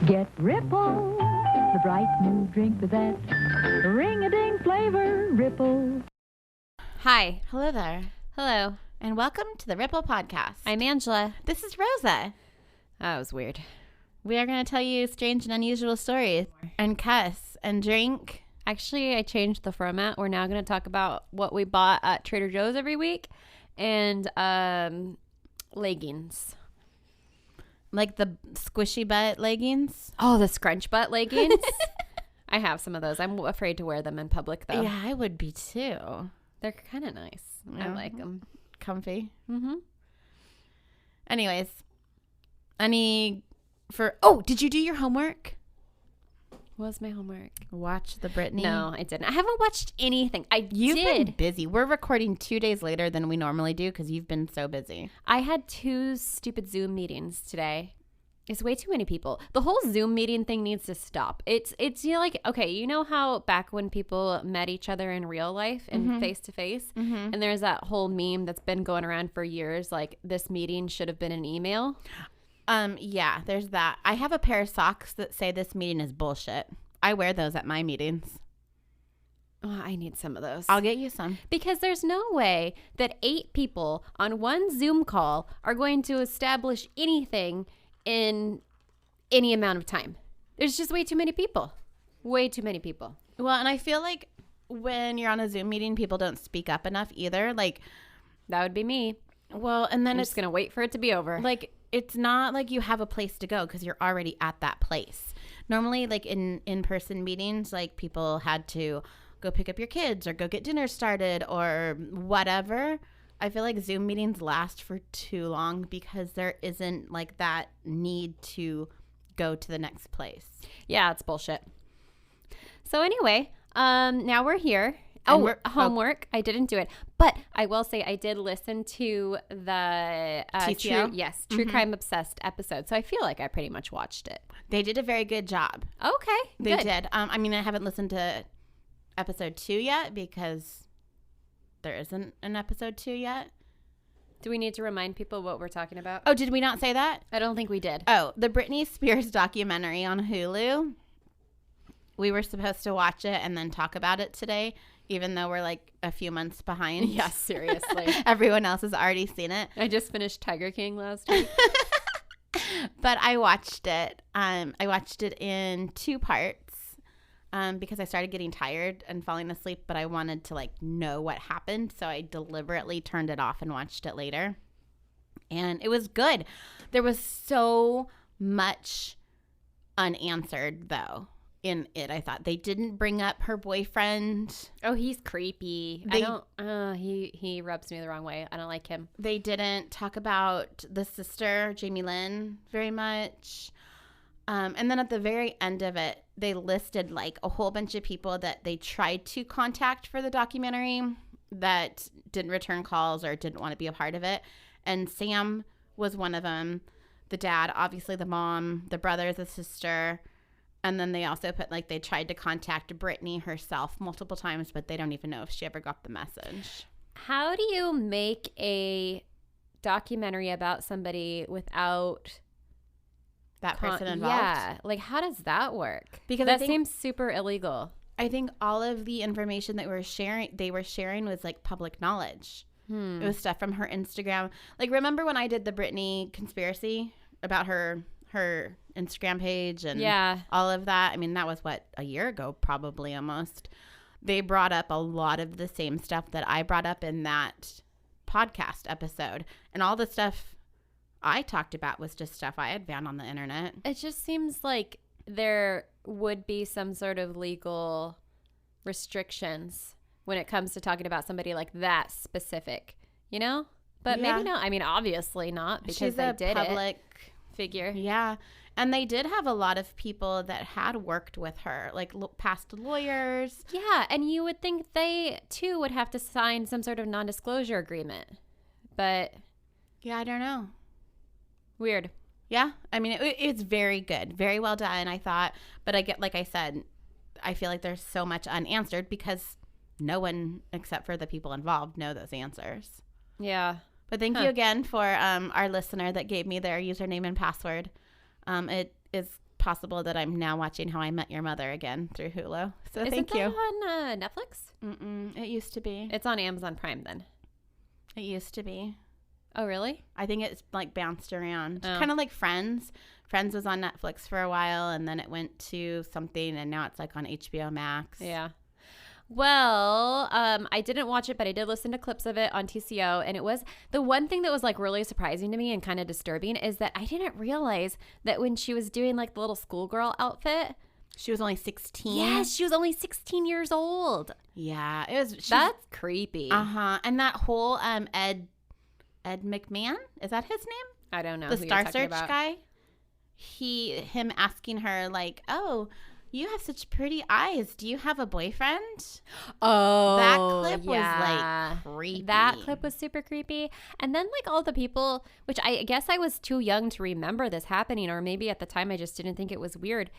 Get Ripple, the bright new drink with that ring-a-ding flavor. Ripple. Hi. Hello there. Hello. And welcome to the Ripple Podcast. I'm Angela. This is Rosa. That was weird. We are going to tell you strange and unusual stories and cuss and drink. Actually, I changed the format. We're now going to talk about what we bought at Trader Joe's every week and leggings. Like the squishy butt leggings? Oh, the scrunch butt leggings? I have some of those. I'm afraid to wear them in public, though. Yeah, I would be too. They're kind of nice. Yeah. I like them. Comfy. Mm-hmm. Anyways, did you do your homework? What was my homework? Watch the Britney. No, I didn't. I haven't watched anything. You've been busy. We're recording 2 days later than we normally do because you've been so busy. I had 2 stupid Zoom meetings today. It's way too many people. The whole Zoom meeting thing needs to stop. It's like, okay, you know how back when people met each other in real life and face to face, and there's that whole meme that's been going around for years, like this meeting should have been an email. Yeah, there's that. I have a pair of socks that say this meeting is bullshit. I wear those at my meetings. Oh, I need some of those. I'll get you some. Because there's no way that 8 people on one Zoom call are going to establish anything in any amount of time. There's just way too many people. Way too many people. Well, and I feel like when you're on a Zoom meeting, people don't speak up enough either. Like, that would be me. Well, and then I'm just going to wait for it to be over. Like, it's not like you have a place to go because you're already at that place. Normally, like in-person meetings, like people had to go pick up your kids or go get dinner started or whatever. I feel like Zoom meetings last for too long because there isn't like that need to go to the next place. Yeah, it's bullshit. So anyway, now we're here. Homework. I didn't do it. But I will say I did listen to the True Crime Obsessed episode. So I feel like I pretty much watched it. They did a very good job. Okay, They did. I mean, I haven't listened to episode 2 yet because there isn't an episode 2 yet. Do we need to remind people what we're talking about? Oh, did we not say that? I don't think we did. Oh, the Britney Spears documentary on Hulu. We were supposed to watch it and then talk about it today, even though we're like a few months behind. Yeah, seriously. Everyone else has already seen it. I just finished Tiger King last week. But I watched it. I watched it in 2 parts because I started getting tired and falling asleep, but I wanted to like know what happened. So I deliberately turned it off and watched it later. And it was good. There was so much unanswered though. In it, I thought they didn't bring up her boyfriend. Oh, he's creepy. He rubs me the wrong way. I don't like him. They didn't talk about the sister, Jamie Lynn, very much. And then at the very end of it, they listed like a whole bunch of people that they tried to contact for the documentary that didn't return calls or didn't want to be a part of it. And Sam was one of them. The dad, obviously the mom, the brother, the sister. And then they also put like they tried to contact Britney herself multiple times, but they don't even know if she ever got the message. How do you make a documentary about somebody without that person involved? Yeah, like how does that work? Because that seems super illegal. I think all of the information that they were sharing was like public knowledge. It was stuff from her Instagram. Like, remember when I did the Britney conspiracy about her Instagram page and all of that? I mean, that was a year ago, probably almost. They brought up a lot of the same stuff that I brought up in that podcast episode. And all the stuff I talked about was just stuff I had found on the internet. It just seems like there would be some sort of legal restrictions when it comes to talking about somebody like that specific, you know? But maybe not. I mean, obviously not because she's they a did public figure. Yeah. And they did have a lot of people that had worked with her, like past lawyers. Yeah. And you would think they, too, would have to sign some sort of non-disclosure agreement. But yeah, I don't know. Weird. Yeah. I mean, it's very good. Very well done, I thought. But like I said, I feel like there's so much unanswered because no one except for the people involved know those answers. Yeah. But thank you again for our listener that gave me their username and password. It is possible that I'm now watching How I Met Your Mother again through Hulu. So thank you. Isn't that on Netflix? It used to be. It's on Amazon Prime then. It used to be. Oh, really? I think it's like bounced around. Oh. Kind of like Friends. Friends was on Netflix for a while, and then it went to something, and now it's like on HBO Max. Yeah. Well, I didn't watch it, but I did listen to clips of it on TCO. And it was the one thing that was like really surprising to me and kind of disturbing is that I didn't realize that when she was doing like the little schoolgirl outfit, She was only 16. yes, she was only 16 years old. Yeah. It was. That's creepy. Uh-huh. And that whole Ed McMahon, is that his name? I don't know. The who you're Star talking Search about. guy? Him asking her like, oh, you have such pretty eyes. Do you have a boyfriend? Oh, That clip yeah. was like creepy. That clip was super creepy. And then like all the people, which I guess I was too young to remember this happening, or maybe at the time I just didn't think it was weird,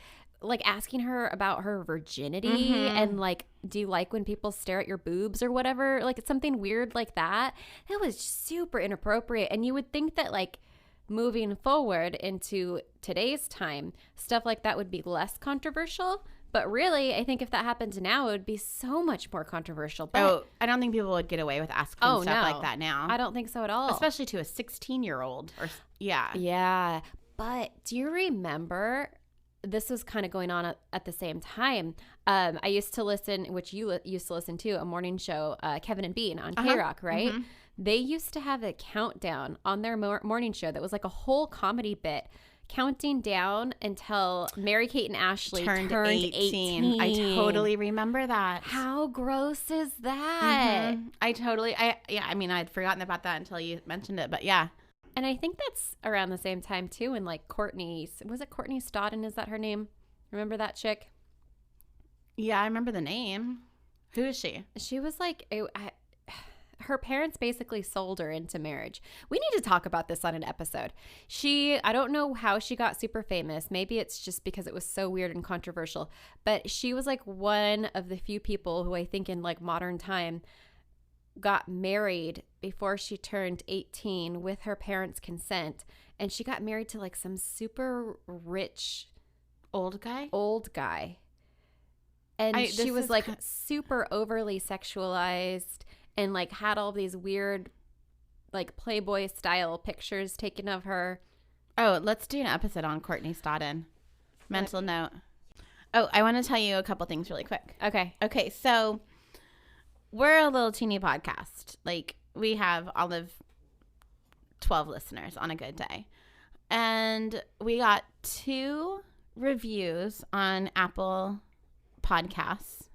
like asking her about her virginity and like, do you like when people stare at your boobs or whatever? Like it's something weird like that. That was super inappropriate. And you would think that like moving forward into today's time, stuff like that would be less controversial. But really, I think if that happened now, it would be so much more controversial. But I don't think people would get away with asking stuff like that now. I don't think so at all. Especially to a 16-year-old. Yeah. Yeah. But do you remember, this was kind of going on at the same time. I used to listen, which you used to listen to, a morning show, Kevin and Bean on K-Rock, right? Mm-hmm. They used to have a countdown on their morning show that was like a whole comedy bit, counting down until Mary-Kate and Ashley turned 18. I totally remember that. How gross is that? I mean, I'd forgotten about that until you mentioned it, but yeah. And I think that's around the same time too when like Courtney Stodden, is that her name? Remember that chick? Yeah, I remember the name. Who is she? She was like, her parents basically sold her into marriage. We need to talk about this on an episode. I don't know how she got super famous. Maybe it's just because it was so weird and controversial. But she was like one of the few people who I think in like modern time got married before she turned 18 with her parents' consent. And she got married to like some super rich old guy. And she was like super overly sexualized and like had all these weird like Playboy style pictures taken of her. Oh, let's do an episode on Courtney Stodden. Mental note. Oh, I want to tell you a couple things really quick. Okay, so we're a little teeny podcast. Like we have all of 12 listeners on a good day. And we got 2 reviews on Apple Podcasts.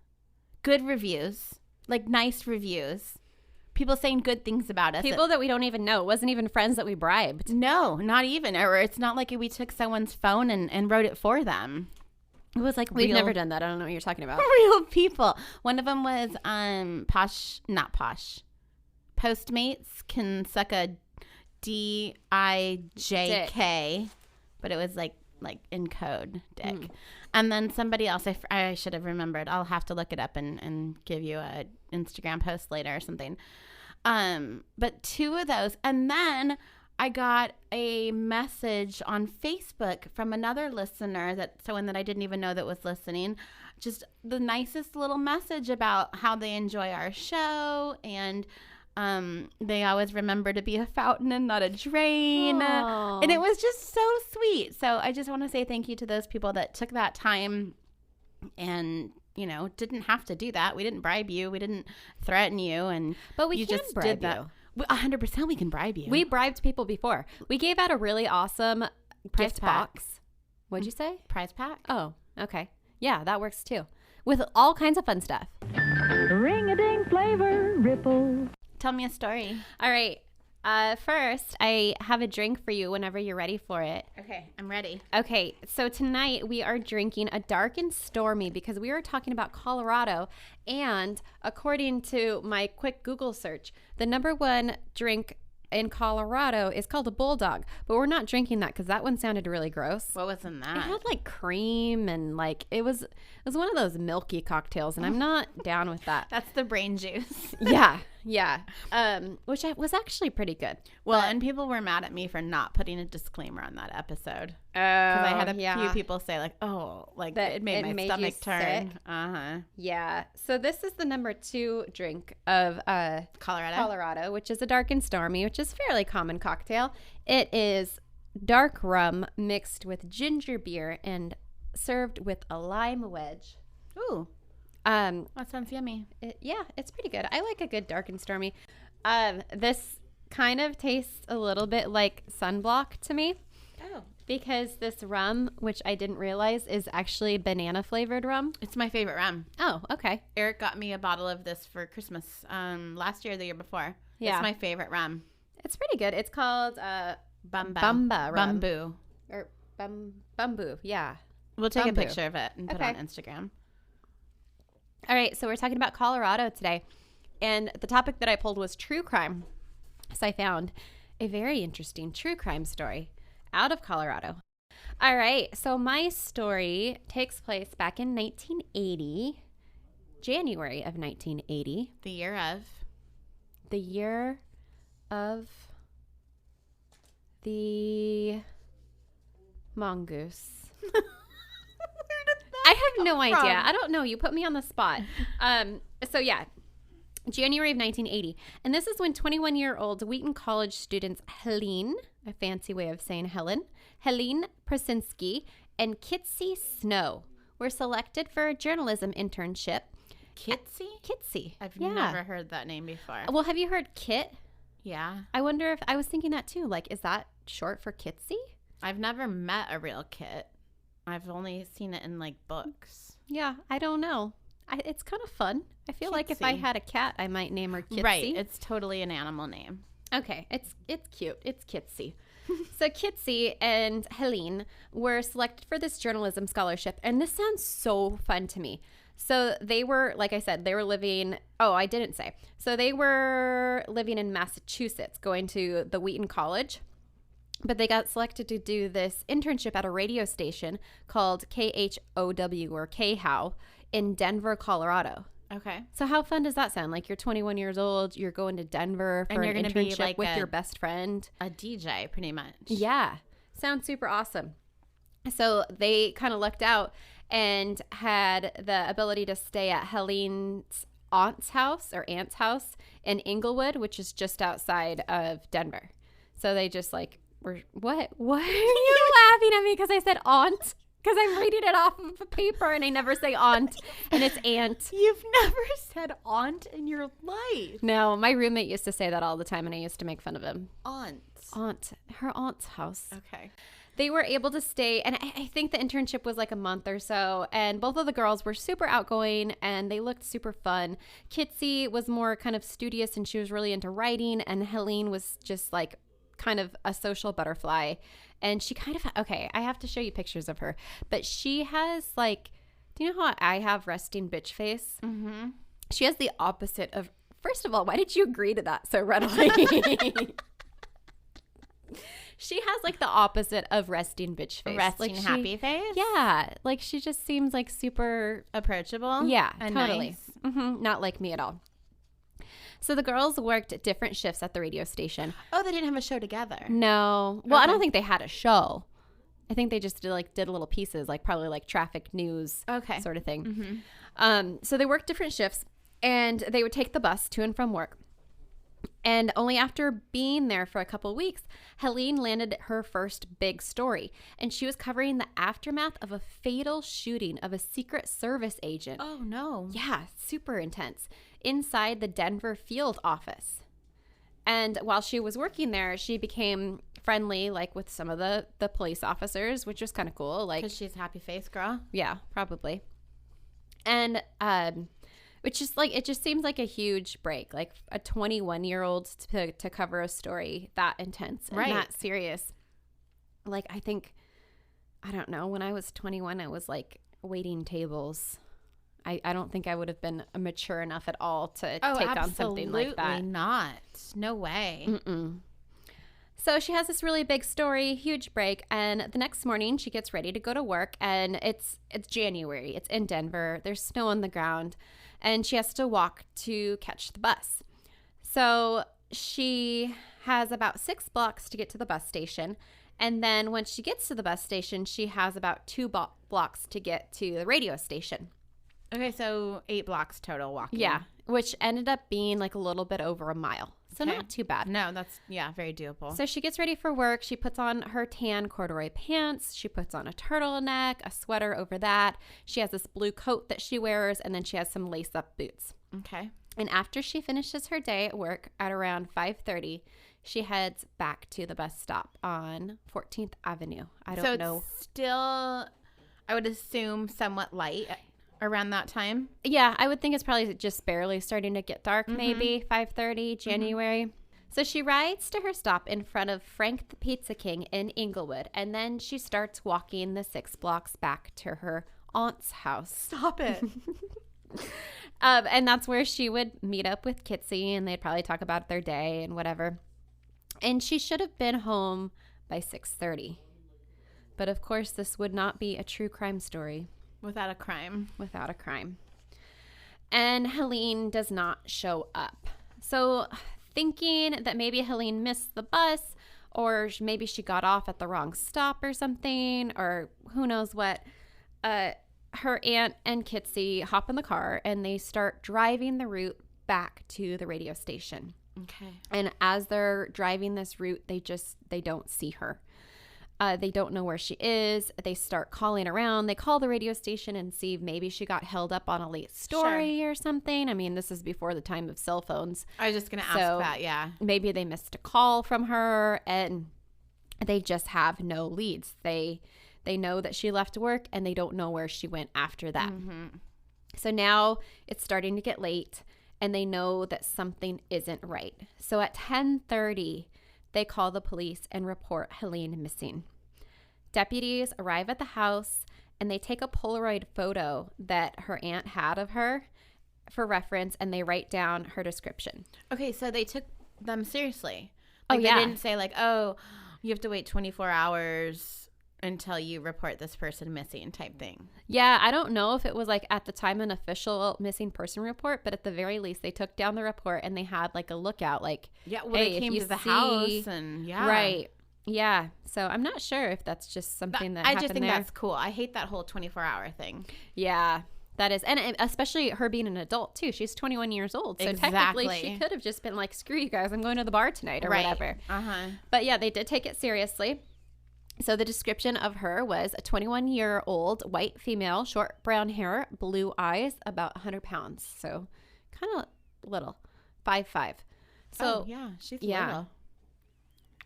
Good reviews. Like nice reviews. People saying good things about us. People that we don't even know. It wasn't even friends that we bribed. No, not even. Or it's not like we took someone's phone and wrote it for them. It was like we've never done that. I don't know what you're talking about. Real people. One of them was Postmates can suck a DIJK, but it was like in code, dick. And then somebody else, I should have remembered. I'll have to look it up and give you a Instagram post later or something. But 2 of those. And then I got a message on Facebook from another listener, someone that I didn't even know that was listening. Just the nicest little message about how they enjoy our show, and they always remember to be a fountain and not a drain. Aww. And it was just so sweet. So I just want to say thank you to those people that took that time and, didn't have to do that. We didn't bribe you. We didn't threaten you. But we can bribe you. 100% we can bribe you. We bribed people before. We gave out a really awesome gift box. What'd you say? Prize pack. Oh, okay. Yeah, that works too. With all kinds of fun stuff. Ring-a-ding flavor ripple. Tell me a story. All right. First, I have a drink for you whenever you're ready for it. Okay, I'm ready. Okay, so tonight we are drinking a dark and stormy because we are talking about Colorado. And according to my quick Google search, the number 1 drink in Colorado is called a Bulldog. But we're not drinking that because that one sounded really gross. What was in that? It had like cream and like it was one of those milky cocktails, and I'm not down with that. That's the brain juice. Yeah. Yeah. Which was actually pretty good. Well, and people were mad at me for not putting a disclaimer on that episode. Oh, Because I had a few people say, like, oh, like, That it made my stomach turn. Uh-huh. Yeah. So this is the number 2 drink of Colorado, which is a dark and stormy, which is a fairly common cocktail. It is dark rum mixed with ginger beer and served with a lime wedge. Ooh. That sounds yummy. It's pretty good. I like a good dark and stormy. This kind of tastes a little bit like sunblock to me. Oh. Because this rum, which I didn't realize, is actually banana flavored rum. It's my favorite rum. Oh, okay. Eric got me a bottle of this for Christmas last year or the year before. Yeah. It's my favorite rum. It's pretty good. It's called Bumba rum. Bumbu. Or Bumbu, yeah. We'll take Bumbu. a picture of it and put it Okay. on Instagram. All right, so we're talking about Colorado today. And the topic that I pulled was true crime. So I found a very interesting true crime story out of Colorado. All right, so my story takes place back in 1980, January of 1980. The year of the mongoose. I have no idea. I don't know. You put me on the spot. So yeah, January of 1980. And this is when 21-year-old Wheaton College students Helene, a fancy way of saying Helene Pruszynski, and Kitsy Snow were selected for a journalism internship. Kitsy? I've never heard that name before. Well, have you heard Kit? Yeah. I wonder if I was thinking that too. Like, is that short for Kitsy? I've never met a real kit. I've only seen it in like books. Yeah, I don't know. It's kind of fun. I feel like if I Kitsy. had a cat, I might name her Kitsy. Right. It's totally an animal name. Okay, it's cute. It's Kitsy. So Kitsy and Helene were selected for this journalism scholarship, and this sounds so fun to me. So they were, like I said, they were living, I didn't say. So they were living in Massachusetts, going to the Wheaton College. But they got selected to do this internship at a radio station called KHOW or KHOW in Denver, Colorado. Okay. So how fun does that sound? Like you're 21 years old, you're going to Denver for And you're an gonna be internship like with your best friend. A DJ, pretty much. Yeah. Sounds super awesome. So they kind of lucked out and had the ability to stay at Helene's aunt's house in Inglewood, which is just outside of Denver. So they just like what are you laughing at me because I said aunt? Because I'm reading it off of a paper and I never say aunt and it's aunt. You've never said aunt in your life. No, my roommate used to say that all the time and I used to make fun of him. Aunt. Her aunt's house. Okay. They were able to stay, and I think the internship was like a month or so, and both of the girls were super outgoing, and they looked super fun. Kitsy was more kind of studious, and she was really into writing, and Helene was just like kind of a social butterfly, and she kind of, okay, I have to show you pictures of her, but she has like, do you know how I have resting bitch face? Mm-hmm. She has the opposite of, first of all, why did you agree to that so readily? She has like the opposite of resting bitch face. Resting like happy face? Yeah. Like she just seems like super approachable. Yeah, and totally. Nice. Mm-hmm. Not like me at all. So the girls worked at different shifts at the radio station. Oh, they didn't have a show together. No. Well, I Okay. don't think they had a show. I think they just did little pieces, like probably like traffic news sort of thing. Mm-hmm. So they worked different shifts and they would take the bus to and from work. And only after being there for a couple weeks, Helene landed her first big story. And she was covering the aftermath of a fatal shooting of a Secret Service agent. Oh, no. Yeah, super intense. Inside the Denver field office. And while she was working there, she became friendly, like with some of the police officers, which was kind of cool. Like, Because she's a happy face girl. yeah, probably. And which is like, it just seems like a huge break, like a 21-year-old to cover a story that intense and Right. that serious. Like, I think, I don't know, when I was 21, I was like waiting tables. I don't think I would have been mature enough at all to take on something like that. Absolutely not. No way. Mm-mm. So she has this really big story, huge break, and the next morning she gets ready to go to work, and it's January. It's in Denver. There's snow on the ground, and she has to walk to catch the bus. So she has about 6 blocks to get to the bus station. And then when she gets to the bus station, she has about 2 blocks to get to the radio station. Okay, so 8 blocks total walking. Yeah, which ended up being like a little bit over a mile. So Okay. not too bad. No, that's, very doable. So she gets ready for work. She puts on her tan corduroy pants. She puts on a turtleneck, a sweater over that. She has this blue coat that she wears, and then she has some lace-up boots. Okay. And after she finishes her day at work at around 5:30, she heads back to the bus stop on 14th Avenue. I don't know. It's still, I would assume, somewhat light around that time. Yeah, I would think it's probably just barely starting to get dark, maybe 5:30, January. So she rides to her stop in front of Frank the Pizza King in Inglewood, and then she starts walking the 6 blocks back to her aunt's house. Stop it. And that's where she would meet up with Kitsy, and they'd probably talk about their day and whatever. And she should have been home by 6:30. But of course, this would not be a true crime story. Without a crime. Without a crime. And Helene does not show up. So thinking that maybe Helene missed the bus, or maybe she got off at the wrong stop or something, or who knows what, her aunt and Kitsy hop in the car and they start driving the route back to the radio station. Okay. And as they're driving this route, they don't see her. They don't know where she is. They start calling around. They call the radio station and see if maybe she got held up on a late story or something. I mean, this is before the time of cell phones. I was just going to ask that, yeah. Maybe they missed a call from her and they just have no leads. They know that she left work and they don't know where she went after that. Mm-hmm. So now it's starting to get late and they know that something isn't right. So at 10:30, they call the police and report Helene missing. Deputies arrive at the house and they take a Polaroid photo that her aunt had of her for reference and they write down her description. Okay, so they took them seriously. Oh, Like, yeah. They didn't say, like, oh, you have to wait 24 hours until you report this person missing type thing. Yeah, I don't know if it was like at the time an official missing person report, but at the very least they took down the report and they had like a lookout like, Yeah, well, hey, they if came you to the see- house and, Right. Yeah. So I'm not sure if that's just something that happened I just think there. that's cool. I hate that whole 24-hour thing. Yeah, that is. And especially her being an adult too. She's 21 years old. So technically she Exactly. could have just been like, screw you guys, I'm going to the bar tonight or whatever. Uh-huh. But yeah, they did take it seriously. So the description of her was a 21-year-old white female, short brown hair, blue eyes, about 100 pounds. So kind of little, 5'5". So yeah, she's yeah. little.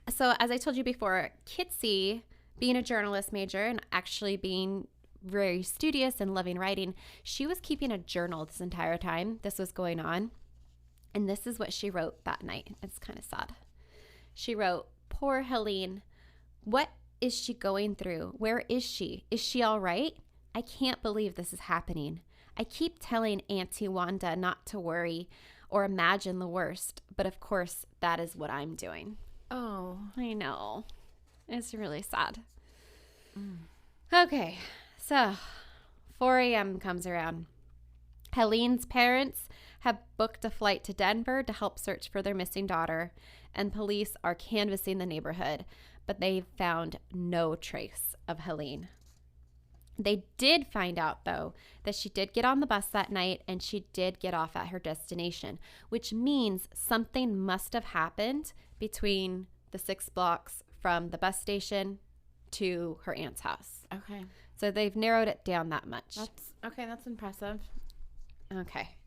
So as I told you before, Kitsy, being a journalist major and actually being very studious and loving writing, she was keeping a journal this entire time this was going on. And this is what she wrote that night. It's kind of sad. She wrote, "Poor Helene. What is she going through? Where is she? Is she all right? I can't believe this is happening. I keep telling Auntie Wanda not to worry or imagine the worst, but of course that is what I'm doing." Oh. I know. It's really sad. Okay, so 4 a.m. comes around. Helene's parents have booked a flight to Denver to help search for their missing daughter, and police are canvassing the neighborhood, but they've found no trace of Helene. They did find out, though, that she did get on the bus that night and she did get off at her destination, which means something must have happened between the 6 blocks from the bus station to her aunt's house. Okay. So they've narrowed it down that much. That's impressive. Okay.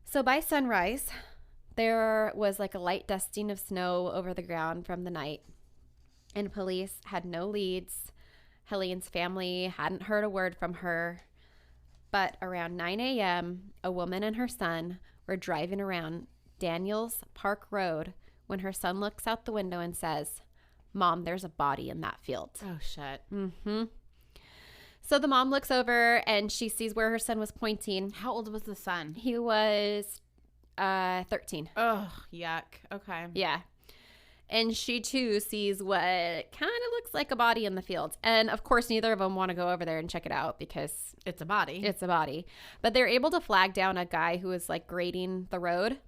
So by sunrise, there was like a light dusting of snow over the ground from the night, and police had no leads. Helene's family hadn't heard a word from her. But around 9 a.m., a woman and her son were driving around Daniels Park Road when her son looks out the window and says, "Mom, there's a body in that field." Oh, shit. Mm-hmm. So the mom looks over and she sees where her son was pointing. How old was the son? He was 13. Oh, yuck. Okay. Yeah. And she, too, sees what kind of looks like a body in the field. And, of course, neither of them want to go over there and check it out because It's a body. it's a body. But they're able to flag down a guy who was, like, grading the road.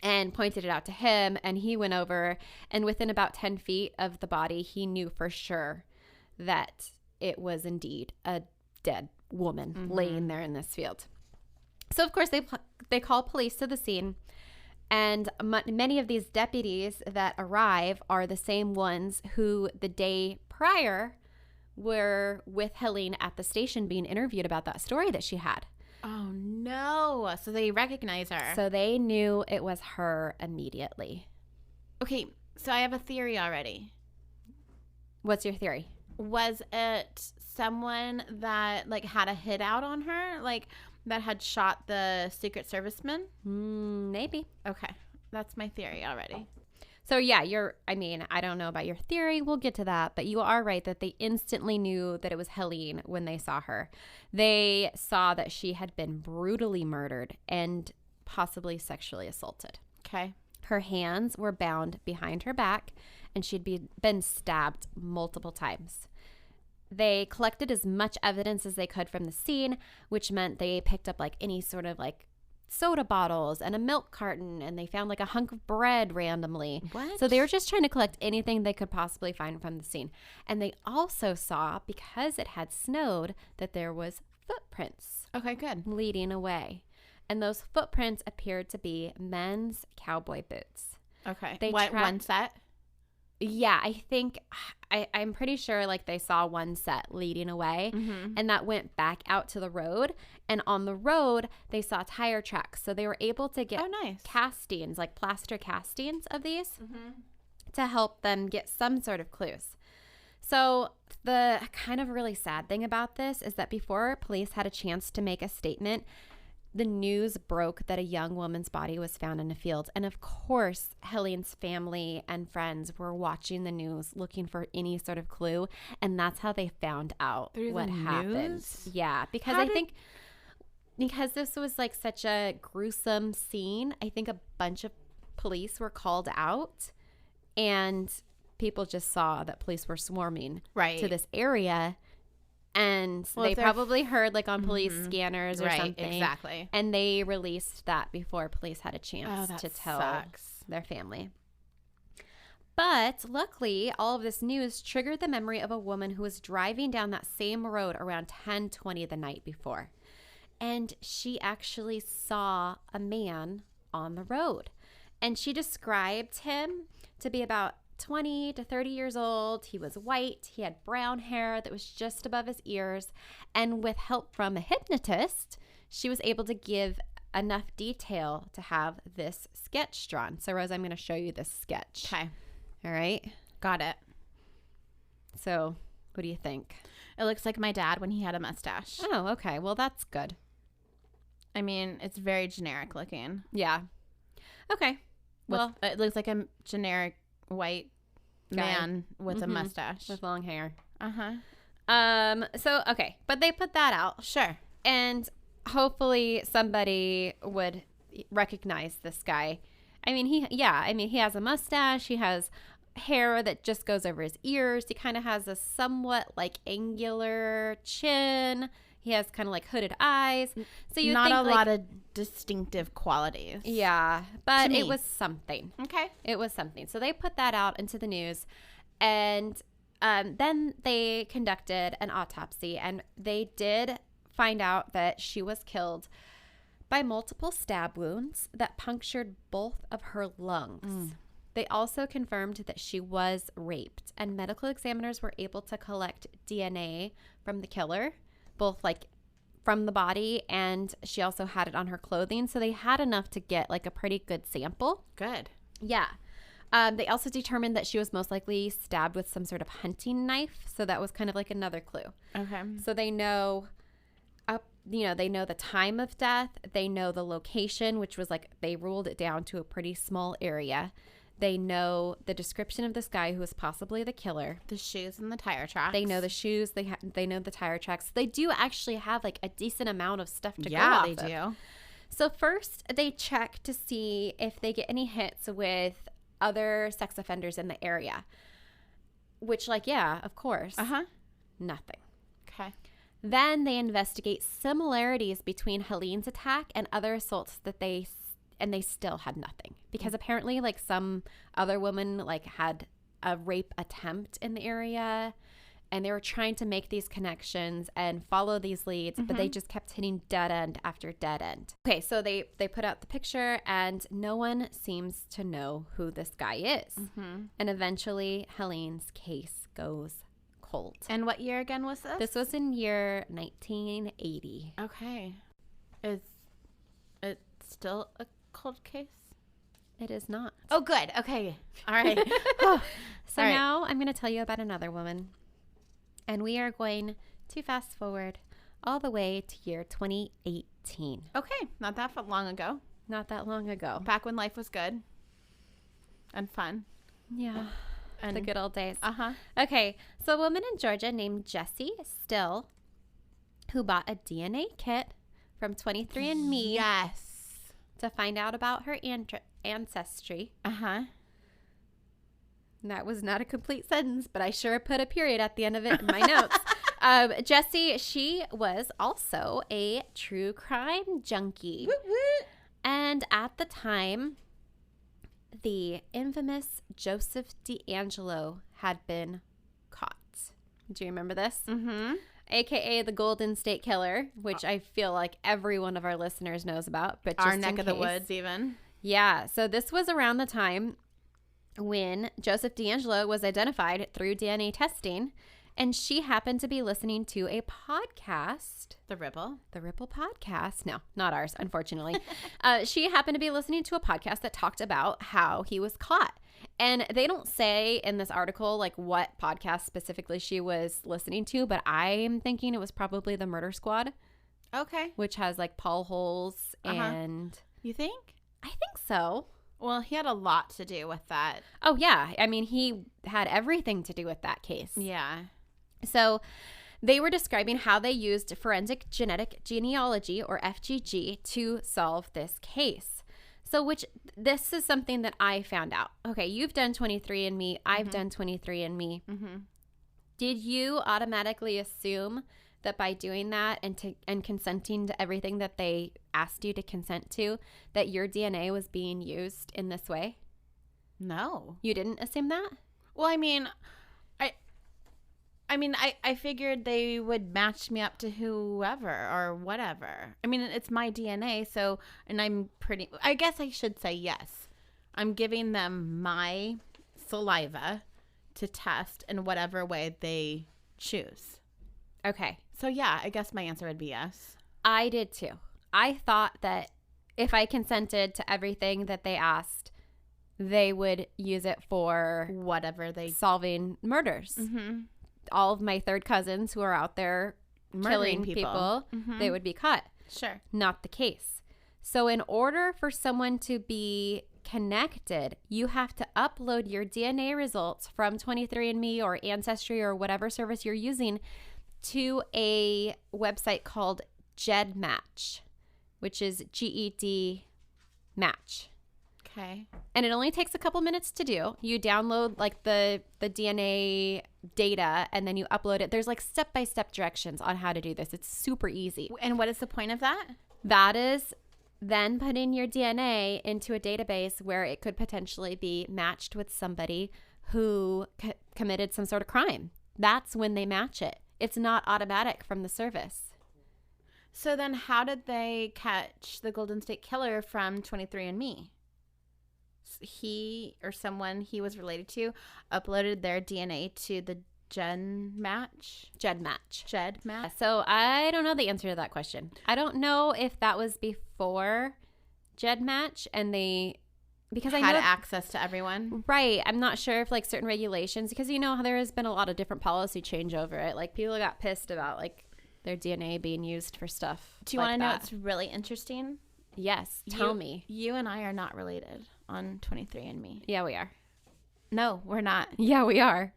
and pointed it out to him, and he went over, and within about 10 feet of the body, he knew for sure that it was indeed a dead woman laying there in this field. So, of course, they call police to the scene, and many of these deputies that arrive are the same ones who the day prior were with Helene at the station being interviewed about that story that she had. Oh, no. So they recognize her. So they knew it was her immediately. Okay, so I have a theory already. What's your theory? Was it someone that, like, had a hit out on her? Like, that had shot the Secret Serviceman? Maybe. Okay, that's my theory already. So, yeah, I don't know about your theory. We'll get to that. But you are right that they instantly knew that it was Helene when they saw her. They saw that she had been brutally murdered and possibly sexually assaulted. Okay. Her hands were bound behind her back, and she'd been stabbed multiple times. They collected as much evidence as they could from the scene, which meant they picked up like any sort of like soda bottles and a milk carton, and they found like a hunk of bread randomly. What? So they were just trying to collect anything they could possibly find from the scene. And they also saw, because it had snowed, that there was footprints Okay, good. leading away. And those footprints appeared to be men's cowboy boots. Okay. They What, track- one set? Yeah, I think I'm pretty sure like they saw one set leading away, and that went back out to the road. And on the road, they saw tire tracks. So they were able to get nice. castings, like plaster castings of these to help them get some sort of clues. So the kind of really sad thing about this is that before police had a chance to make a statement, the news broke that a young woman's body was found in a field. And of course, Helene's family and friends were watching the news looking for any sort of clue. And that's how they found out Through what the happened. news? Yeah, because because this was like such a gruesome scene, I think a bunch of police were called out, and people just saw that police were swarming to this area. And they probably heard like on police scanners or something. Exactly. And they released that before police had a chance to tell sucks. their family. But luckily, all of this news triggered the memory of a woman who was driving down that same road around 10:20 the night before. And she actually saw a man on the road. And she described him to be about 20 to 30 years old. He was white. He had brown hair that was just above his ears. And with help from a hypnotist, she was able to give enough detail to have this sketch drawn. So, Rose, I'm going to show you this sketch. Okay. All right. Got it. So, what do you think? It looks like my dad when he had a mustache. Oh, okay. Well, that's good. I mean, it's very generic looking. Yeah. Okay. Well, It looks like a generic white man with a mustache. with long hair. Uh-huh. So, okay. But they put that out. Sure. And hopefully somebody would recognize this guy. I mean, he has a mustache. He has hair that just goes over his ears. He kind of has a somewhat like angular chin. He has kind of like hooded eyes. So you not think, a like, lot of distinctive qualities. Yeah, but me. it was something. Okay. It was something. So they put that out into the news, and then they conducted an autopsy, and they did find out that she was killed by multiple stab wounds that punctured both of her lungs. They also confirmed that she was raped, and medical examiners were able to collect DNA from the killer, both like from the body, and she also had it on her clothing. So they had enough to get like a pretty good sample. Good. Yeah. They also determined that she was most likely stabbed with some sort of hunting knife. So that was kind of like another clue. Okay. So they know, they know the time of death. They know the location, which was like, they ruled it down to a pretty small area. They know the description of this guy who was possibly the killer. The shoes and the tire tracks. They know the shoes. They know the tire tracks. They do actually have like a decent amount of stuff to go off of. Yeah, they do. So first, they check to see if they get any hits with other sex offenders in the area. Which, like, yeah, of course. Nothing. Okay. Then they investigate similarities between Helene's attack and other assaults that they and they still had nothing, because apparently like some other woman like had a rape attempt in the area, and they were trying to make these connections and follow these leads, but they just kept hitting dead end after dead end. Okay, so they put out the picture, and no one seems to know who this guy is. And eventually, Helene's case goes cold. And what year again was this? This was in year 1980. Okay. Is it still a cold case? It is not. Oh, good. Okay. All right. So now I'm going to tell you about another woman. And we are going to fast forward all the way to year 2018. Okay. Not that long ago. Not that long ago. Back when life was good and fun. Yeah. And the good old days. Uh-huh. Okay. So a woman in Georgia named Jessie Still, who bought a DNA kit from 23andMe Yes. to find out about her ancestry. Uh-huh. That was not a complete sentence, but I sure put a period at the end of it in my notes. Jessie, she was also a true crime junkie. And at the time, the infamous Joseph DeAngelo had been caught. Do you remember this? Mm-hmm. AKA the Golden State Killer, which I feel like every one of our listeners knows about. But just Our neck of the woods even. Yeah. So this was around the time when Joseph DeAngelo was identified through DNA testing, and she happened to be listening to a podcast. The Ripple Podcast. No, not ours, unfortunately. She happened to be listening to a podcast that talked about how he was caught. And they don't say in this article like what podcast specifically she was listening to, but I'm thinking it was probably the Murder Squad. Okay. Which has like Paul Holes and... You think? I think so. Well, he had a lot to do with that. Oh, yeah. I mean, he had everything to do with that case. Yeah. So they were describing how they used forensic genetic genealogy, or FGG, to solve this case. So this is something that I found out. Okay, you've done 23andMe. I've done 23andMe. Mm-hmm. Did you automatically assume that by doing that and consenting to everything that they asked you to consent to, that your DNA was being used in this way? No. You didn't assume that? Well, I figured they would match me up to whoever or whatever. I mean, it's my DNA, so, and I guess I should say yes. I'm giving them my saliva to test in whatever way they choose. Okay. So, yeah, I guess my answer would be yes. I did too. I thought that if I consented to everything that they asked, they would use it for whatever they solving murders. Mm-hmm. All of my third cousins who are out there killing people, they would be caught. Sure. Not the case. So in order for someone to be connected, you have to upload your DNA results from 23andMe or Ancestry or whatever service you're using to a website called GEDmatch, which is GED match. Okay. And it only takes a couple minutes to do. You download like the DNA data and then you upload it. There's like step-by-step directions on how to do this. It's super easy. And what is the point of that? That is then putting your DNA into a database where it could potentially be matched with somebody who committed some sort of crime. That's when they match it. It's not automatic from the service. So then how did they catch the Golden State Killer from 23andMe? He or someone he was related to uploaded their DNA to the GEDmatch. So I don't know the answer to that question. I don't know if that was before GEDmatch and they... Because I had know access to everyone. Right. I'm not sure if like certain regulations, because you know how there has been a lot of different policy change over it. Like people got pissed about like their DNA being used for stuff. Do you want to know what's really interesting? Yes. Tell me. You and I are not related on 23andMe. Yeah, we are. No, we're not. Yeah, we are.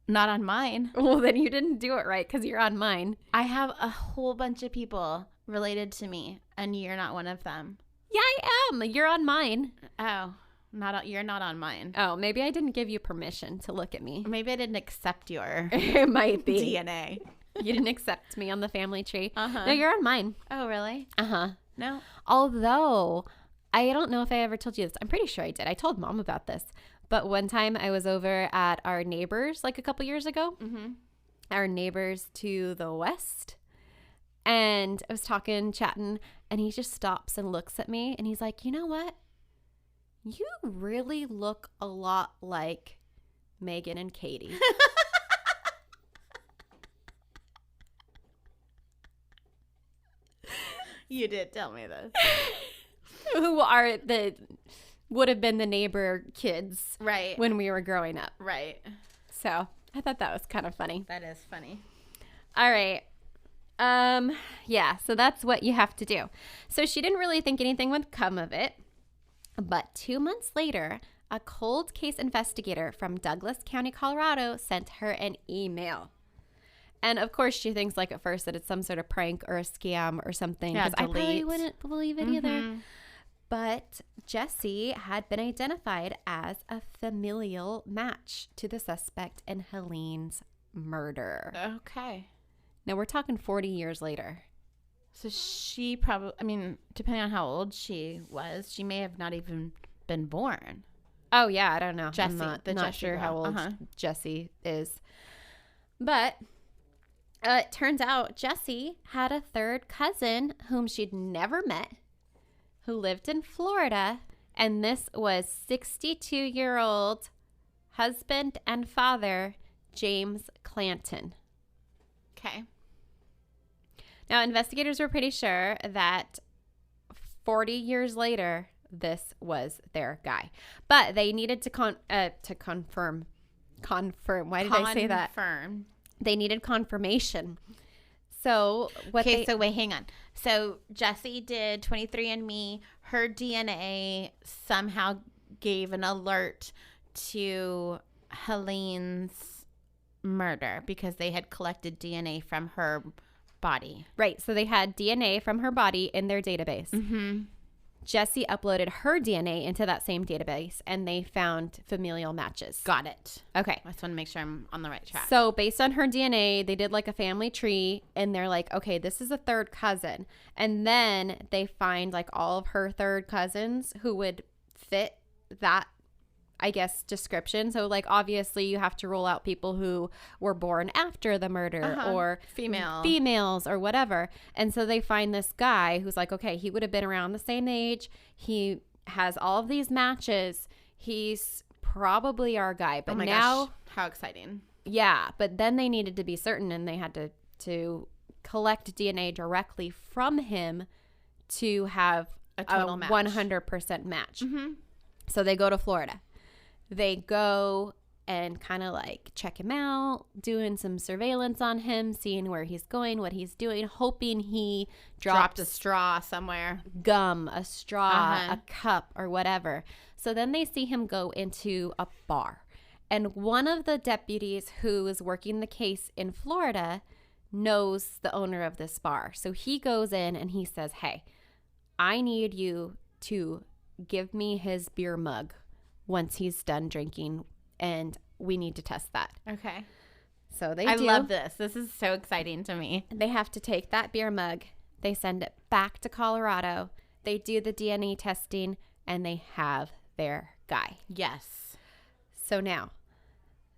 Not on mine. Well, then you didn't do it right because you're on mine. I have a whole bunch of people related to me, and you're not one of them. Yeah, I am. You're on mine. Oh, you're not on mine. Oh, maybe I didn't give you permission to look at me. Maybe I didn't accept your it might be DNA. You didn't accept me on the family tree. Uh-huh. No, you're on mine. Oh, really? Uh-huh. No. Although I don't know if I ever told you this. I'm pretty sure I did. I told Mom about this. But one time I was over at our neighbors like a couple years ago. Mm-hmm. Our neighbors to the west. And I was chatting, and he just stops and looks at me, and he's like, you know what? You really look a lot like Megan and Katie. You did tell me this. Who would have been the neighbor kids Right. when we were growing up. Right. So I thought that was kind of funny. That is funny. All right. Yeah, so that's what you have to do. So she didn't really think anything would come of it. But 2 months later, a cold case investigator from Douglas County, Colorado, sent her an email. And of course, she thinks like at first that it's some sort of prank or a scam or something. Yeah, I probably delete. wouldn't believe it either. But Jesse had been identified as a familial match to the suspect in Helene's murder. Okay. Now, we're talking 40 years later. So she probably, I mean, depending on how old she was, she may have not even been born. Oh, yeah, I don't know. Jessie, I'm not the Jessie sure how girl. old Jesse is. But it turns out Jesse had a third cousin whom she'd never met who lived in Florida. And this was 62-year-old husband and father, James Clanton. Okay. Now, investigators were pretty sure that 40 years later, this was their guy. But they needed to confirm. Why did I say that? Confirm. They needed confirmation. So what so wait, hang on. So Jessie did 23andMe. Her DNA somehow gave an alert to Helene's murder because they had collected DNA from her body. Right. So they had DNA from her body in their database. Mm-hmm. Jessie uploaded her DNA into that same database, and they found familial matches. Got it. Okay. I just want to make sure I'm on the right track. So based on her DNA, they did like a family tree, and they're like, okay, this is a third cousin. And then they find like all of her third cousins who would fit that, I guess, description. So like obviously you have to rule out people who were born after the murder or females or whatever. And so they find this guy who's like, okay, he would have been around the same age. He has all of these matches. He's probably our guy. But now, gosh, how exciting. Yeah, but then they needed to be certain, and they had to collect DNA directly from him to have a total match. 100% match. Mm-hmm. So they go to Florida. They go and kind of like check him out, doing some surveillance on him, seeing where he's going, what he's doing, hoping he dropped a straw somewhere. Gum, a straw, a cup, or whatever. So then they see him go into a bar. And one of the deputies who is working the case in Florida knows the owner of this bar. So he goes in and he says, hey, I need you to give me his beer mug once he's done drinking, and we need to test that. Okay. So I love this. This is so exciting to me. They have to take that beer mug. They send it back to Colorado. They do the DNA testing, and they have their guy. Yes. So now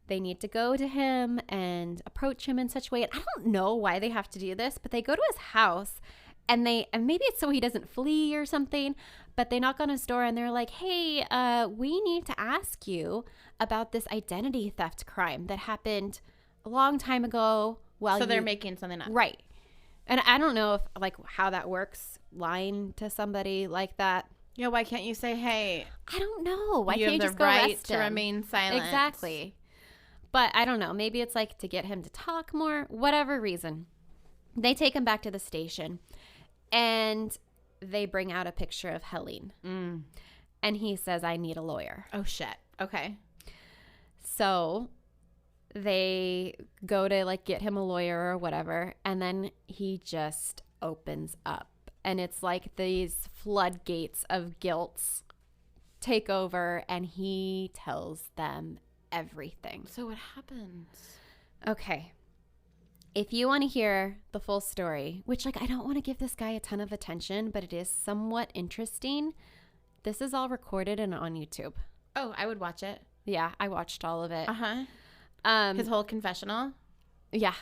they need to go to him and approach him in such a way. And I don't know why they have to do this, but they go to his house, and maybe it's so he doesn't flee or something, but they knock on his door and they're like, hey, we need to ask you about this identity theft crime that happened a long time ago. So they're making something up. Right. And I don't know if like how that works, lying to somebody like that. Yeah, why can't you say, hey? I don't know. Why you can't you have just the go right arrest to him? remain silent. Exactly. But I don't know. Maybe it's like to get him to talk more, whatever reason. They take him back to the station, and they bring out a picture of Helene. And he says, I need a lawyer. Oh, shit. Okay. So they go to like get him a lawyer or whatever, and then he just opens up. And it's like these floodgates of guilt take over, and he tells them everything. So what happens? Okay. If you want to hear the full story, which like I don't want to give this guy a ton of attention, but it is somewhat interesting, This is all recorded and on YouTube. Oh, I would watch it. Yeah, I watched all of it. His whole confessional. Yeah.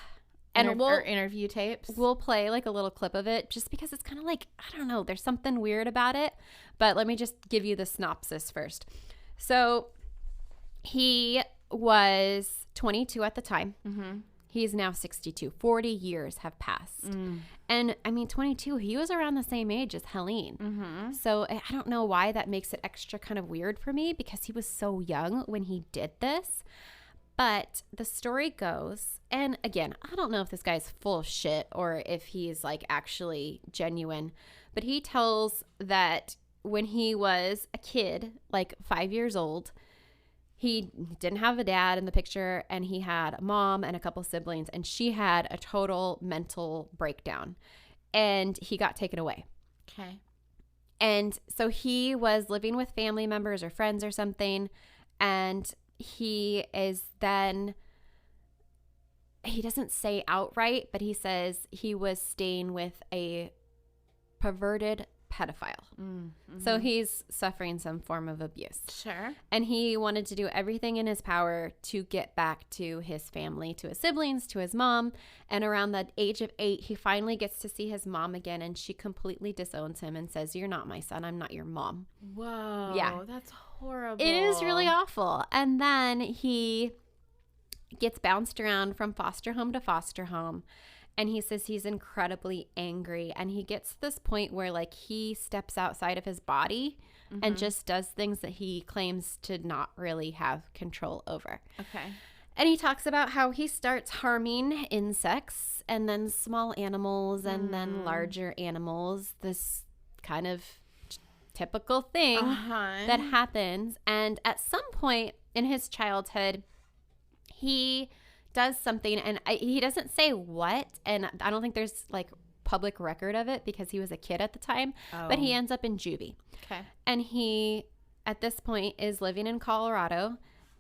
And interview tapes. We'll play like a little clip of it just because it's kind of like, I don't know, there's something weird about it. But let me just give you the synopsis first. So he was 22 at the time. Mm-hmm. He's now 62. 40 years have passed. And I mean, 22, he was around the same age as Helene. Mm-hmm. So I don't know why that makes it extra kind of weird for me because he was so young when he did this. But the story goes, and again, I don't know if this guy's full of shit or if he's like actually genuine, but he tells that when he was a kid, like 5 years old, he didn't have a dad in the picture and he had a mom and a couple siblings and she had a total mental breakdown and he got taken away. Okay. And so he was living with family members or friends or something, and he doesn't say outright, but he says he was staying with a perverted pedophile. Mm-hmm. So he's suffering some form of abuse. Sure. And he wanted to do everything in his power to get back to his family, to his siblings, to his mom. And around the age of 8, he finally gets to see his mom again, and she completely disowns him and says, "You're not my son. I'm not your mom." Whoa. Yeah. That's horrible. It is really awful. And then he gets bounced around from foster home to foster home. And he says he's incredibly angry. And he gets to this point where like he steps outside of his body and just does things that he claims to not really have control over. Okay. And he talks about how he starts harming insects and then small animals and then larger animals. This kind of typical thing that happens. And at some point in his childhood, he does something, and he doesn't say what, and I don't think there's like public record of it because he was a kid at the time, but he ends up in juvie. Okay. And he, at this point, is living in Colorado,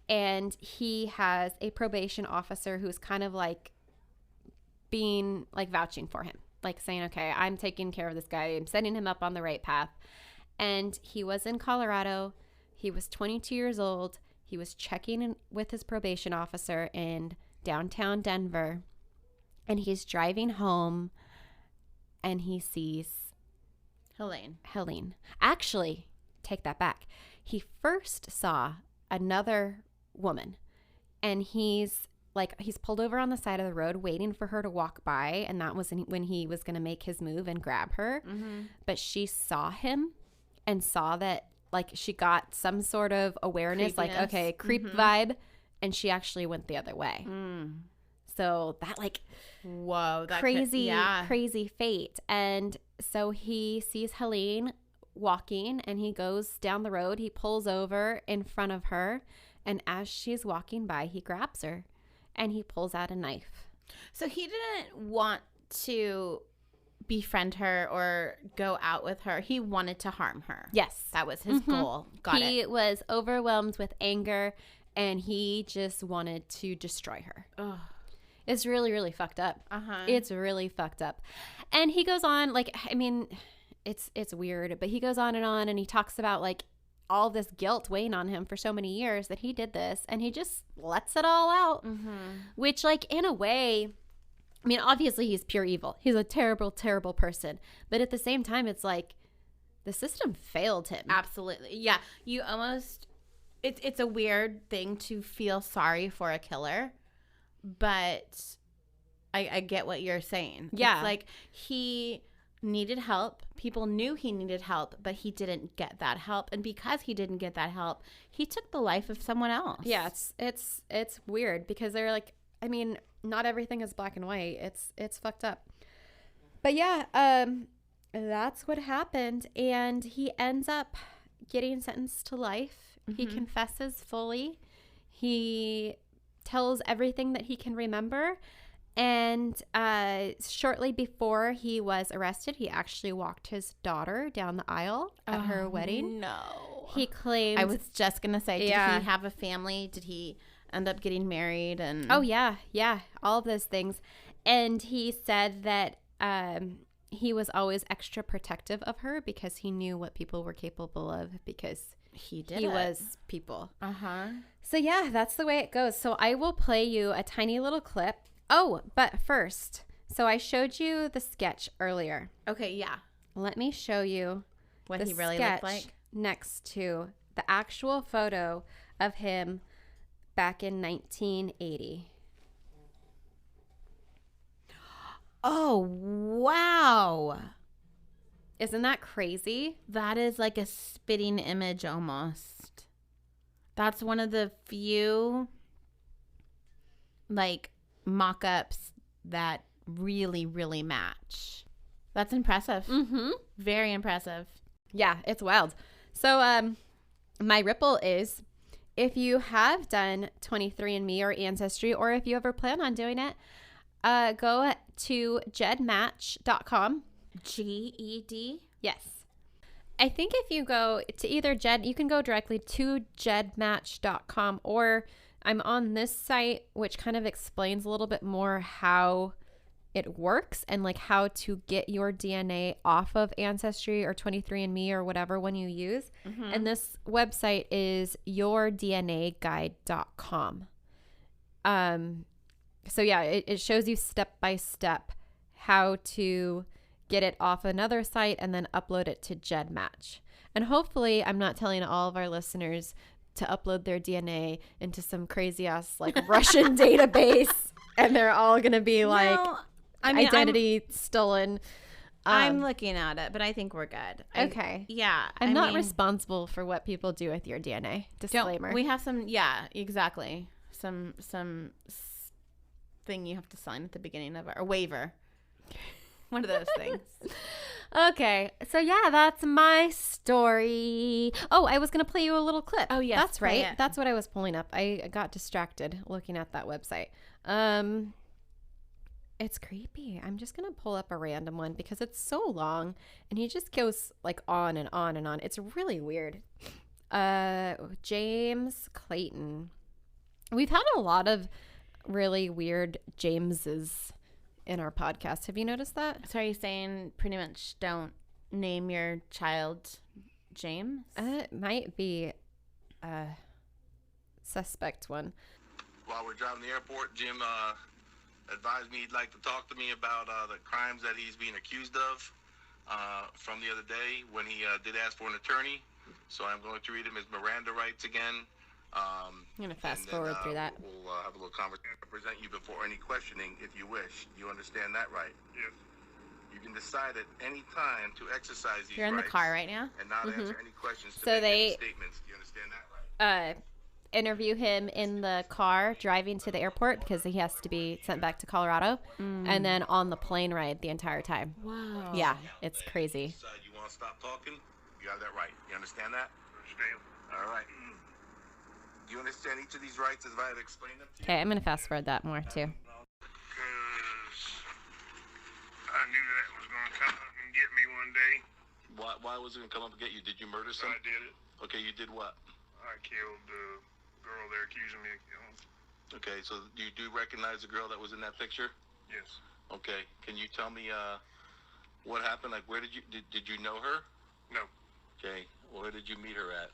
and he has a probation officer who's kind of like being like vouching for him, like saying, okay, I'm taking care of this guy, I'm setting him up on the right path. And he was in Colorado. He was 22 years old. He was checking in with his probation officer in downtown Denver, and he's driving home and he sees Helene. Actually, take that back. He first saw another woman, and he's pulled over on the side of the road waiting for her to walk by, and that was when he was going to make his move and grab her. But she saw him and saw that like she got some sort of awareness, like, okay, creep vibe, and she actually went the other way. So that like, whoa, that crazy fate. And so he sees Helene walking, and he goes down the road. He pulls over in front of her, and as she's walking by, he grabs her and he pulls out a knife. So he didn't want to befriend her or go out with her. He wanted to harm her. Yes. That was his goal. He was overwhelmed with anger, and he just wanted to destroy her. Ugh. It's really, really fucked up. It's really fucked up. And he goes on, like, I mean, it's weird, but he goes on, and he talks about, like, all this guilt weighing on him for so many years that he did this, and he just lets it all out, which, like, in a way, I mean, obviously he's pure evil. He's a terrible, terrible person. But at the same time, it's like the system failed him. Absolutely. Yeah. You almost, it's a weird thing to feel sorry for a killer, but I get what you're saying. Yeah. It's like he needed help. People knew he needed help, but he didn't get that help. And because he didn't get that help, he took the life of someone else. Yeah, it's weird because they're like, I mean, not everything is black and white. It's fucked up. But yeah, that's what happened, and he ends up getting sentenced to life. He confesses fully. He tells everything that he can remember. And shortly before he was arrested, he actually walked his daughter down the aisle at her wedding. No. He claimed... I was just going to say, did he have a family? Did he end up getting married? And Oh, yeah. All of those things. And he said that he was always extra protective of her because he knew what people were capable of because he was people. Uh-huh. So yeah, that's the way it goes. So I will play you a tiny little clip. Oh, but first, so I showed you the sketch earlier. Okay, yeah. Let me show you What the he really sketch looked like next to the actual photo of him back in 1980. Oh, wow. Isn't that crazy? That is like a spitting image almost. That's one of the few like mock-ups that really, really match. That's impressive. Mm-hmm. Very impressive. Yeah, it's wild. So my ripple is, if you have done 23andMe or Ancestry, or if you ever plan on doing it, go to jedmatch.com. GED? Yes. I think if you go to either Jed, you can go directly to jedmatch.com, or I'm on this site, which kind of explains a little bit more how it works and like how to get your DNA off of Ancestry or 23andMe or whatever one you use. Mm-hmm. And this website is yourdnaguide.com. So yeah, it shows you step by step how to get it off another site and then upload it to GEDmatch. And hopefully I'm not telling all of our listeners to upload their DNA into some crazy ass like Russian database and they're all going to be like identity stolen. I'm looking at it, but I think we're good. Okay. I'm not responsible for what people do with your DNA. Disclaimer. We have some, yeah, exactly. Some thing you have to sign at the beginning of it, or waiver. One of those things. Okay. So yeah, that's my story. Oh, I was going to play you a little clip. Oh, yes. That's right. That's what I was pulling up. I got distracted looking at that website. It's creepy. I'm just going to pull up a random one because it's so long and he just goes like on and on and on. It's really weird. James Clayton. We've had a lot of really weird Jameses in our podcast. Have you noticed that? So are you saying pretty much don't name your child James? It might be a suspect one. While we're driving to the airport, Jim advised me he'd like to talk to me about the crimes that he's being accused of from the other day when he did ask for an attorney. So I'm going to read him his Miranda rights again. I'm going to fast forward through that. We'll have a little conversation. I'll present you before any questioning if you wish. You understand that, right? Yes. You can decide at any time to exercise these You're in the car right now? And not answer any questions to So make any they statements. Do you understand that, right? Interview him in the car driving to the airport because he has to be sent back to Colorado, and then on the plane ride the entire time. Wow. Yeah, it's crazy. Decide you want to stop talking? You have that right. You understand that? Understand. All right. Do you understand each of these rights as I have explained them to you? Okay, I'm going to fast forward that more too. Because I knew that was going to come up and get me one day. Why was it going to come up and get you? Did you murder someone? I did it. Okay, you did what? I killed the girl they're accusing me of killing. Okay, so you do recognize the girl that was in that picture? Yes. Okay, can you tell me what happened? Like, where did you know her? No. Okay, where did you meet her at?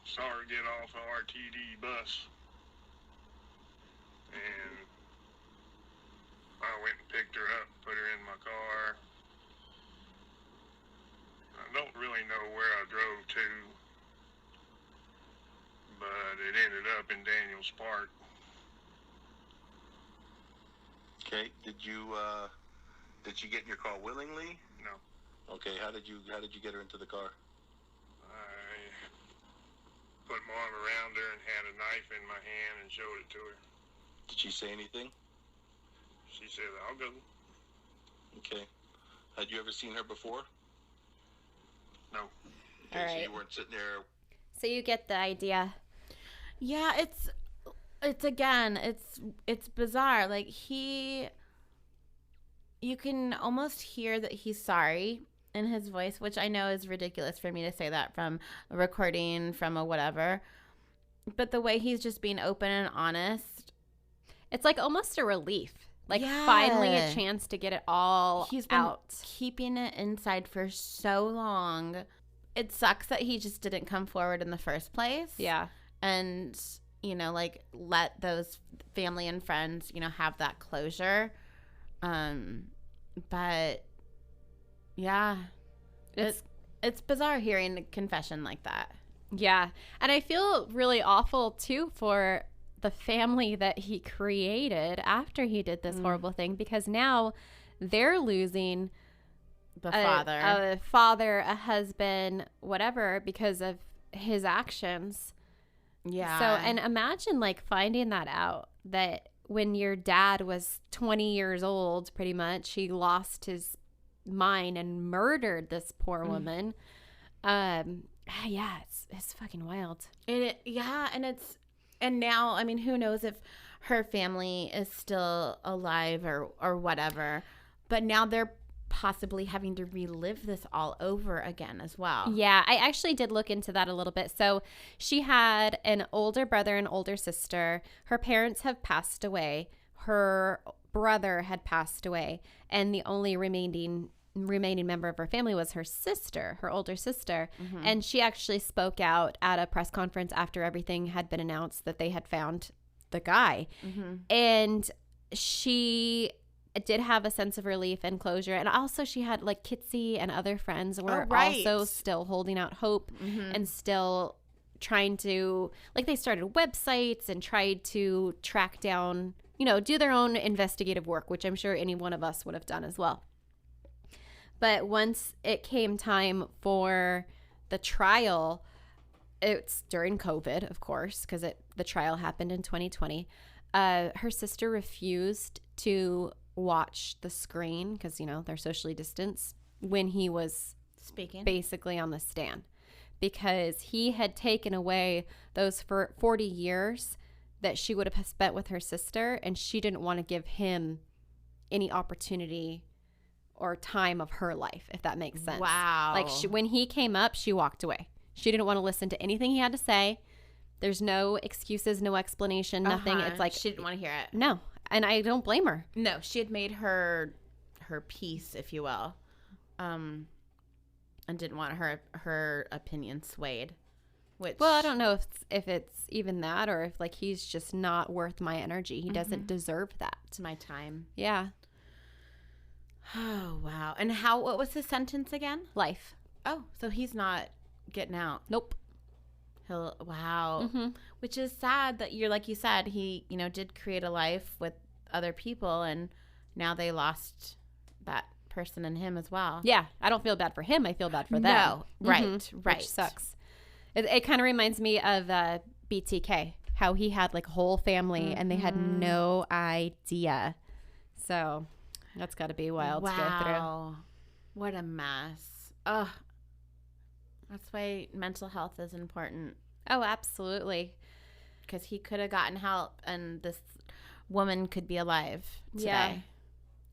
Saw her get off a RTD bus. And I went and picked her up, put her in my car. I don't really know where I drove to, but it ended up in Daniels Park. Okay, did you get in your car willingly? No. Okay, how did you get her into the car? I put my arm around her and had a knife in my hand and showed it to her. Did she say anything? She said, "I'll go." Okay. Had you ever seen her before? No. Okay, All so right. you weren't sitting there. So you get the idea. Yeah, it's again, it's bizarre. Like you can almost hear that he's sorry in his voice, which I know is ridiculous for me to say that from a recording, from a whatever. But the way he's just being open and honest. It's like almost a relief Like Yeah. finally a chance to get it all He's been out. keeping it inside for so long. It sucks that he just didn't come forward in the first place. Yeah. And, you know, like let those family and friends, you know, have that closure. But yeah, it's bizarre hearing a confession like that. Yeah. And I feel really awful too for the family that he created after he did this horrible thing, because now they're losing The a father, a husband, whatever, because of his actions. Yeah. So, and imagine like finding that out, that when your dad was 20 years old, pretty much, he lost his mind and murdered this poor woman. Yeah, it's fucking wild. And now, I mean, who knows if her family is still alive or whatever, but now they're possibly having to relive this all over again as well. Yeah, I actually did look into that a little bit. So she had an older brother and older sister. Her parents have passed away. Her brother had passed away, and the only remaining member of her family was her sister, her older sister. And she actually spoke out at a press conference after everything had been announced that they had found the guy. And she did have a sense of relief and closure. And also she had like Kitsy and other friends were also still holding out hope and still trying to, like, they started websites and tried to track down, you know, do their own investigative work, which I'm sure any one of us would have done as well. But once it came time for the trial, it's during COVID, of course, because the trial happened in 2020. Her sister refused to watch the screen because, you know, they're socially distanced when he was Speaking. basically on the stand, because he had taken away those 40 years that she would have spent with her sister, and she didn't want to give him any opportunity or time of her life, if that makes sense. Wow. Like when he came up, she walked away. She didn't want to listen to anything he had to say. There's no excuses, no explanation, nothing. It's like she didn't want to hear it. No, and I don't blame her. No, she had made her peace, if you will, and didn't want her opinion swayed. Which, Well, I don't know if it's even that, or if like he's just not worth my energy. He doesn't deserve that. it's my time. Yeah, Oh wow! And what was his sentence again? life. Oh, so he's not getting out. Nope. Wow. Which is sad that like you said, he, you know, did create a life with other people, and now they lost that person in him as well. Yeah, I don't feel bad for him. I feel bad for them. No, right. Which sucks. It kind of reminds me of BTK, how he had like a whole family and they had no idea. So that's got to be wild to go through. What a mess. Ugh. That's why mental health is important, Oh, absolutely. because he could have gotten help and this woman could be alive today.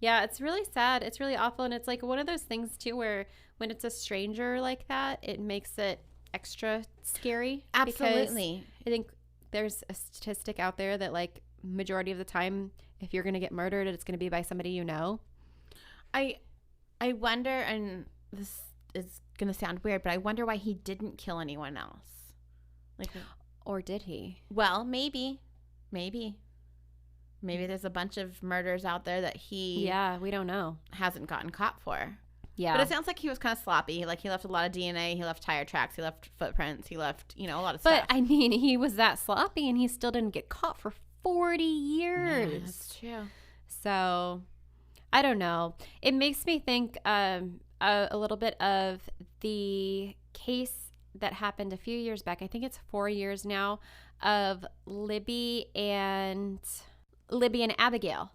Yeah, it's really sad. It's really awful. And it's like one of those things too where when it's a stranger like that, it makes it extra scary. Absolutely. Because I think there's a statistic out there that like majority of the time, if you're going to get murdered, it's going to be by somebody you know. I wonder, and this is going to sound weird, but I wonder why he didn't kill anyone else. Like, Or did he? well, maybe there's a bunch of murders out there that he Yeah, we don't know. hasn't gotten caught for. Yeah. But it sounds like he was kind of sloppy. Like he left a lot of DNA, he left tire tracks, he left footprints, he left, you know, a lot of But stuff. I mean, he was that sloppy and he still didn't get caught for 40 years. Yeah, that's true. So I don't know. It makes me think a little bit of the case that happened a few years back. I think it's 4 years now, of Libby and Abigail,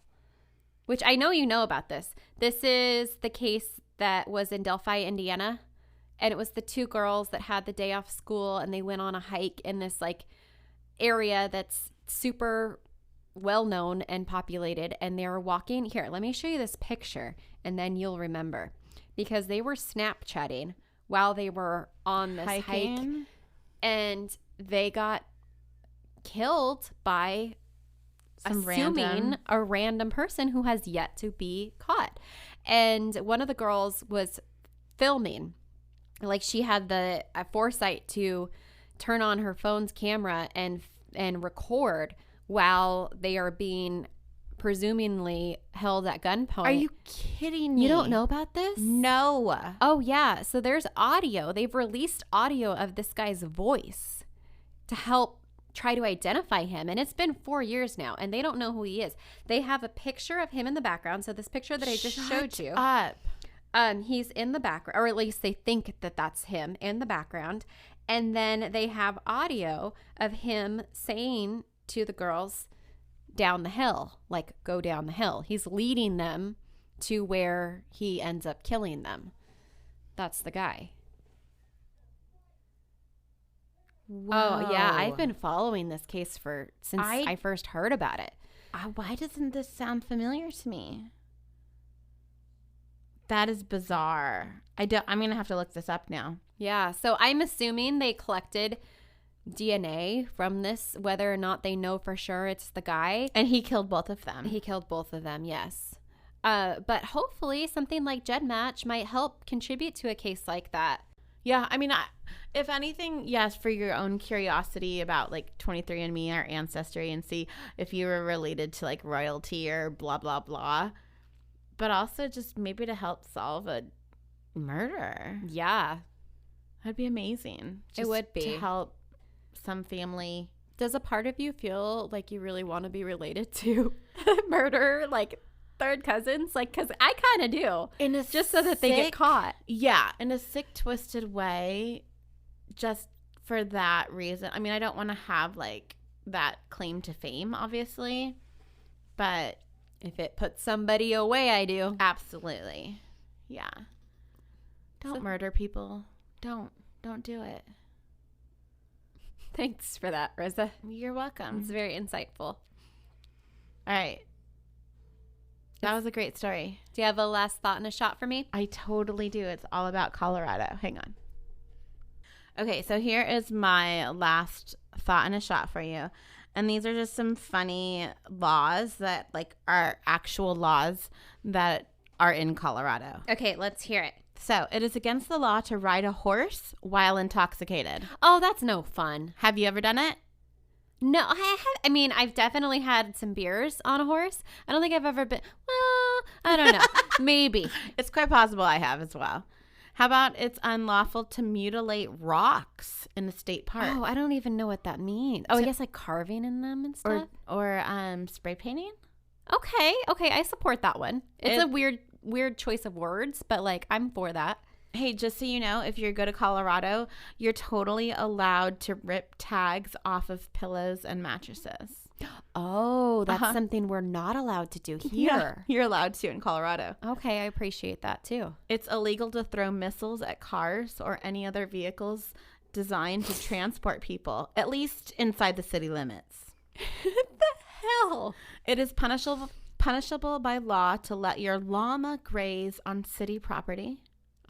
which I know you know about this. This is the case that was in Delphi, Indiana. And it was the two girls that had the day off school and they went on a hike in this like area that's super well known and populated. And they were walking. Here, let me show you this picture and then you'll remember. Because they were Snapchatting while they were on this hike. And they got killed by assuming a random person who has yet to be caught. And one of the girls was filming. Like, she had the foresight to turn on her phone's camera and record while they are being presumably held at gunpoint. Are you kidding me? You don't know about this? No. Oh, yeah. So there's audio. They've released audio of this guy's voice to help try to identify him. And it's been 4 years now, and they don't know who he is. They have a picture of him in the background. So this picture that I just showed you. Up. He's in the background, or at least they think that that's him in the background. And then they have audio of him saying to the girls, down the hill, like, go down the hill. He's leading them to where he ends up killing them. That's the guy. Whoa. Oh, yeah. I've been following this case since I first heard about it. Why doesn't this sound familiar to me? That is bizarre. I'm going to have to look this up now. Yeah. So I'm assuming they collected DNA from this, whether or not they know for sure it's the guy. And he killed both of them. He killed both of them, yes. But hopefully something like GEDmatch might help contribute to a case like that. Yeah, I mean, if anything, yes, for your own curiosity about like 23andMe, our ancestry, and see if you were related to like royalty or blah, blah, blah. But also just maybe to help solve a murder. Yeah. That'd be amazing. It would be. To help some family. Does a part of you feel like you really want to be related to murder, like third cousins? Like, because I kind of do. Just so that they get caught. Yeah, in a sick, twisted way, just for that reason. I mean, I don't want to have like that claim to fame, obviously, but if it puts somebody away, I do. Absolutely. Yeah. Don't murder people. Don't do it. Thanks for that, Rosa. You're welcome. It's very insightful. All right. That was a great story. Do you have a last thought and a shot for me? I totally do. It's all about Colorado. Hang on. Okay, so here is my last thought and a shot for you. And these are just some funny laws that like are actual laws that are in Colorado. Okay, let's hear it. So it is against the law to ride a horse while intoxicated. Oh, that's no fun. Have you ever done it? No, I mean, I've definitely had some beers on a horse. I don't think I've ever been, well, I don't know. Maybe. It's quite possible I have as well. How about it's unlawful to mutilate rocks in a state park? Oh, I don't even know what that means. Oh, I guess like carving in them and stuff? Or spray painting? Okay, I support that one. It's a weird choice of words, but like I'm for that. Hey, just so you know, if you go to Colorado, you're totally allowed to rip tags off of pillows and mattresses. Oh, that's something we're not allowed to do here. Yeah, you're allowed to in Colorado. Okay, I appreciate that too. It's illegal to throw missiles at cars or any other vehicles designed to transport people, at least inside the city limits. What the hell? It is punishable by law to let your llama graze on city property.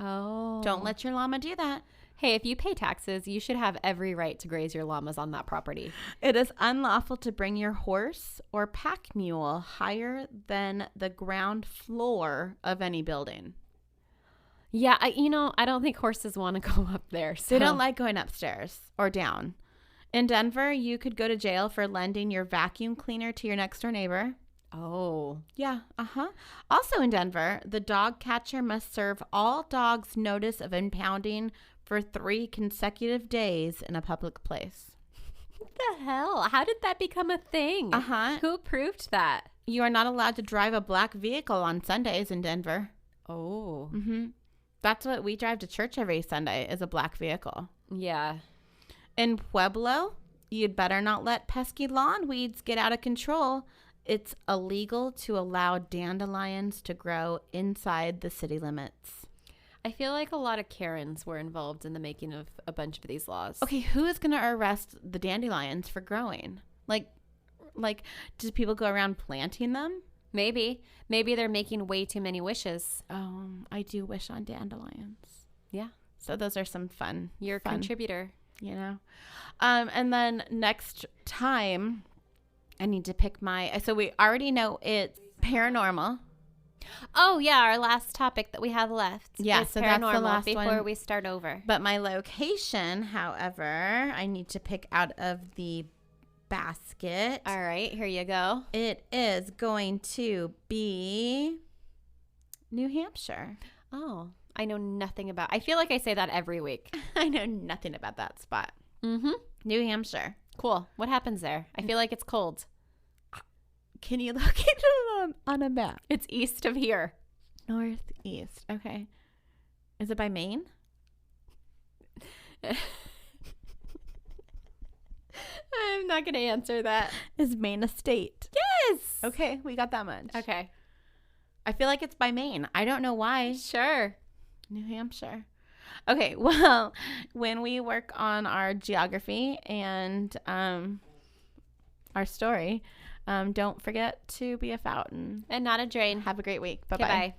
Oh. Don't let your llama do that. Hey, if you pay taxes, you should have every right to graze your llamas on that property. It is unlawful to bring your horse or pack mule higher than the ground floor of any building. Yeah, I don't think horses want to go up there. So. They don't like going upstairs or down. In Denver, you could go to jail for lending your vacuum cleaner to your next door neighbor. Oh. Yeah, Also in Denver, the dog catcher must serve all dogs notice of impounding for 3 consecutive days in a public place. What the hell? How did that become a thing? Who approved that? You are not allowed to drive a black vehicle on Sundays in Denver. Oh. That's what we drive to church every Sunday, is a black vehicle. Yeah. In Pueblo, you'd better not let pesky lawn weeds get out of control. It's illegal to allow dandelions to grow inside the city limits. I feel like a lot of Karens were involved in the making of a bunch of these laws. Okay, who is going to arrest the dandelions for growing? Like, do people go around planting them? Maybe they're making way too many wishes. I do wish on dandelions. Yeah. So those are some fun. You're a contributor. You know? And then next time, I need to pick so we already know it's paranormal. Oh, yeah, our last topic that we have left. Yeah, is so that's the paranormal last before one. we start over. But my location, however, I need to pick out of the basket. All right, here you go. It is going to be New Hampshire. Oh, I know nothing about. I feel like I say that every week. I know nothing about that spot. Mm-hmm. New Hampshire. Cool. What happens there? I feel like it's cold. Can you look it on a map? It's east of here. Northeast. Okay. Is it by Maine? I'm not going to answer that. Is Maine a state? Yes. Okay, we got that much. Okay. I feel like it's by Maine. I don't know why. Sure. New Hampshire. Okay, well, when we work on our geography and our story, don't forget to be a fountain. And not a drain. Have a great week. Bye-bye. Goodbye.